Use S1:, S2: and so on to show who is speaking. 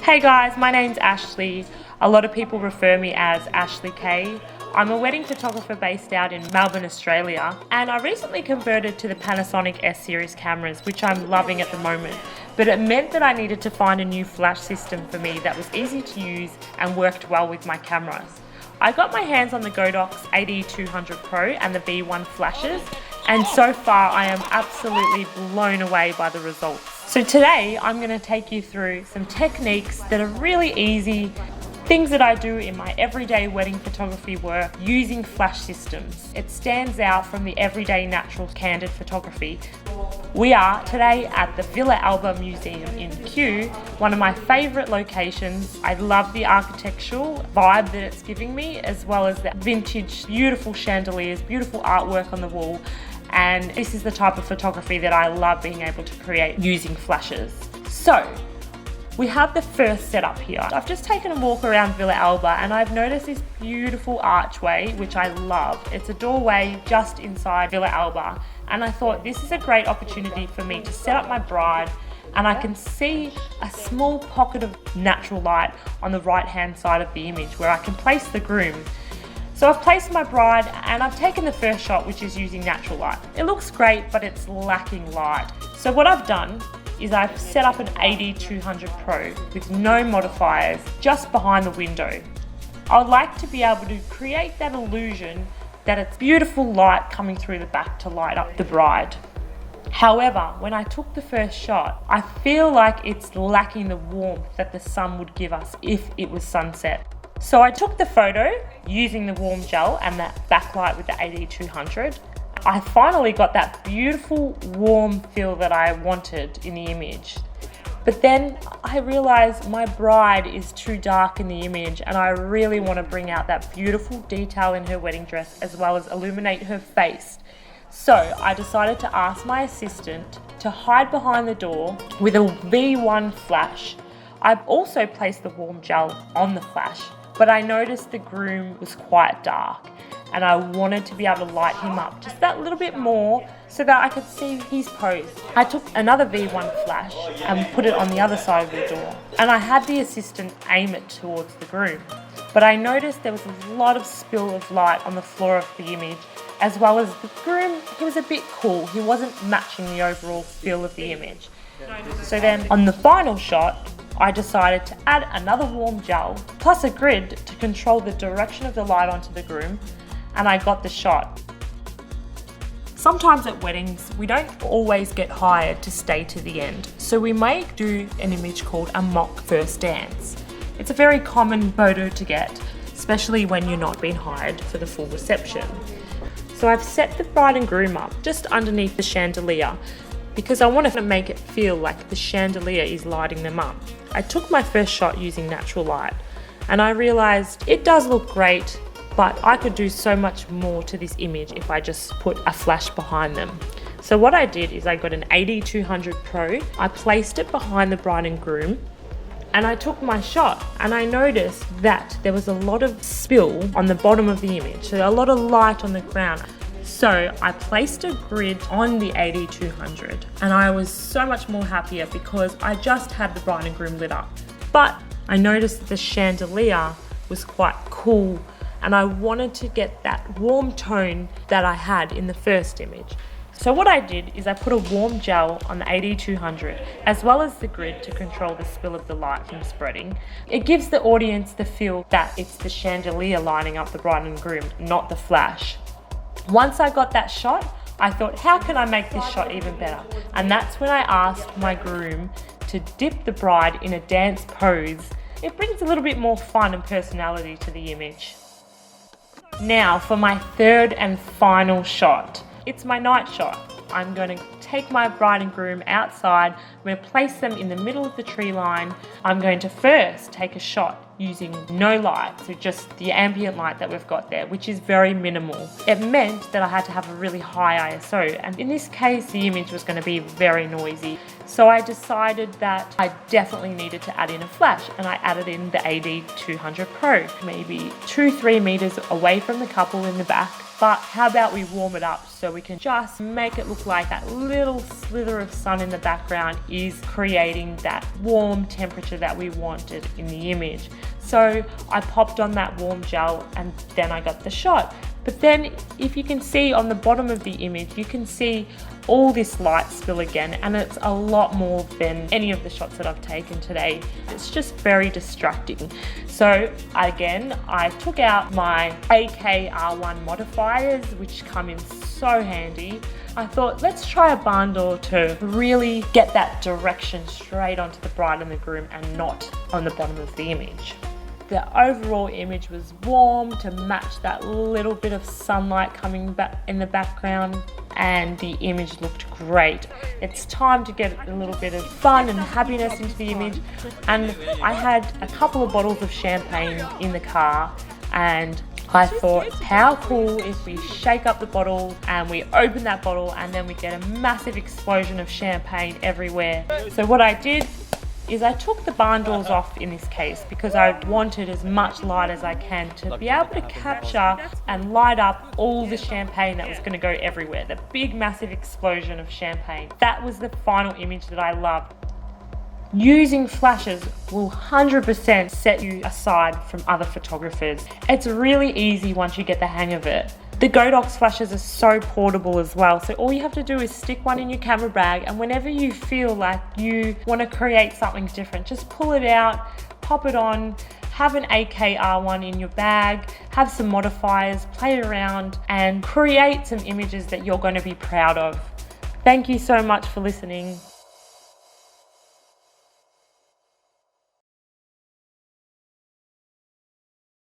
S1: Hey guys, my name's Ashley. A lot of people refer me as Ashley K. I'm a wedding photographer based out in Melbourne, Australia, and I recently converted to the Panasonic S series cameras, which I'm loving at the moment. But it meant that I needed to find a new flash system for me that was easy to use and worked well with my cameras. I got my hands on the Godox AD200Pro and the V1 flashes, and so far I am absolutely blown away by the results. So today I'm going to take you through some techniques that are really easy, things that I do in my everyday wedding photography work using flash systems. It stands out from the everyday natural candid photography. We are today at the Villa Alba Museum in Kew, one of my favourite locations. I love the architectural vibe that it's giving me, as well as the vintage, beautiful chandeliers, beautiful artwork on the wall. And this is the type of photography that I love being able to create using flashes. So, we have the first setup here. I've just taken a walk around Villa Alba and I've noticed this beautiful archway, which I love. It's a doorway just inside Villa Alba. And I thought this is a great opportunity for me to set up my bride, and I can see a small pocket of natural light on the right-hand side of the image where I can place the groom. So I've placed my bride and I've taken the first shot, which is using natural light. It looks great, but it's lacking light. So what I've done is I've set up an AD200Pro with no modifiers just behind the window. I'd like to be able to create that illusion that it's beautiful light coming through the back to light up the bride. However, when I took the first shot, I feel like it's lacking the warmth that the sun would give us if it was sunset. So I took the photo using the warm gel and that backlight with the AD200. I finally got that beautiful warm feel that I wanted in the image. But then I realized my bride is too dark in the image and I really want to bring out that beautiful detail in her wedding dress as well as illuminate her face. So I decided to ask my assistant to hide behind the door with a V1 flash. I've also placed the warm gel on the flash, but I noticed the groom was quite dark and I wanted to be able to light him up just that little bit more so that I could see his pose. I took another V1 flash and put it on the other side of the door, and I had the assistant aim it towards the groom. But I noticed there was a lot of spill of light on the floor of the image, as well as the groom, he was a bit cool. He wasn't matching the overall feel of the image. So then on the final shot, I decided to add another warm gel plus a grid to control the direction of the light onto the groom, and I got the shot. Sometimes at weddings, we don't always get hired to stay to the end, so we may do an image called a mock first dance. It's a very common photo to get, especially when you're not being hired for the full reception. So I've set the bride and groom up just underneath the chandelier because I want to make it feel like the chandelier is lighting them up. I took my first shot using natural light and I realized it does look great, but I could do so much more to this image if I just put a flash behind them. So what I did is I got an AD200Pro, I placed it behind the bride and groom, and I took my shot and I noticed that there was a lot of spill on the bottom of the image, so a lot of light on the ground. So I placed a grid on the AD200 and I was so much more happier because I just had the bride and groom lit up. But I noticed that the chandelier was quite cool and I wanted to get that warm tone that I had in the first image. So what I did is I put a warm gel on the AD200 as well as the grid to control the spill of the light from spreading. It gives the audience the feel that it's the chandelier lining up the bride and groom, not the flash. Once I got that shot, I thought, how can I make this shot even better? And that's when I asked my groom to dip the bride in a dance pose. It brings a little bit more fun and personality to the image. Now for my third and final shot. It's my night shot. I'm going to take my bride and groom outside. I'm going to place them in the middle of the tree line. I'm going to first take a shot using no light, so just the ambient light that we've got there, which is very minimal. It meant that I had to have a really high ISO, and in this case the image was going to be very noisy. So I decided that I definitely needed to add in a flash, and I added in the AD200Pro, maybe 2-3 meters away from the couple in the back. But how about we warm it up so we can just make it look like that little slither of sun in the background is creating that warm temperature that we wanted in the image. So I popped on that warm gel and then I got the shot. But then if you can see on the bottom of the image, you can see all this light spill again, and it's a lot more than any of the shots that I've taken today. It's just very distracting. So again, I took out my AK-R1 modifiers, which come in so handy. I thought, let's try a barn door to really get that direction straight onto the bride and the groom and not on the bottom of the image. The overall image was warm to match that little bit of sunlight coming back in the background, and the image looked great. It's time to get a little bit of fun and happiness into the image, and I had a couple of bottles of champagne in the car, and I thought, how cool if we shake up the bottle and we open that bottle and then we get a massive explosion of champagne everywhere. So what I did is I took the barn doors off in this case because I wanted as much light as I can to be able to capture and light up all the champagne that was going to go everywhere, the big massive explosion of champagne. That was the final image that I loved. Using flashes will 100% set you aside from other photographers. It's really easy once you get the hang of it. The Godox flashes are so portable as well, so all you have to do is stick one in your camera bag, and whenever you feel like you want to create something different, just pull it out, pop it on, have an AK-R1 in your bag, have some modifiers, play around and create some images that you're going to be proud of. Thank you so much for listening.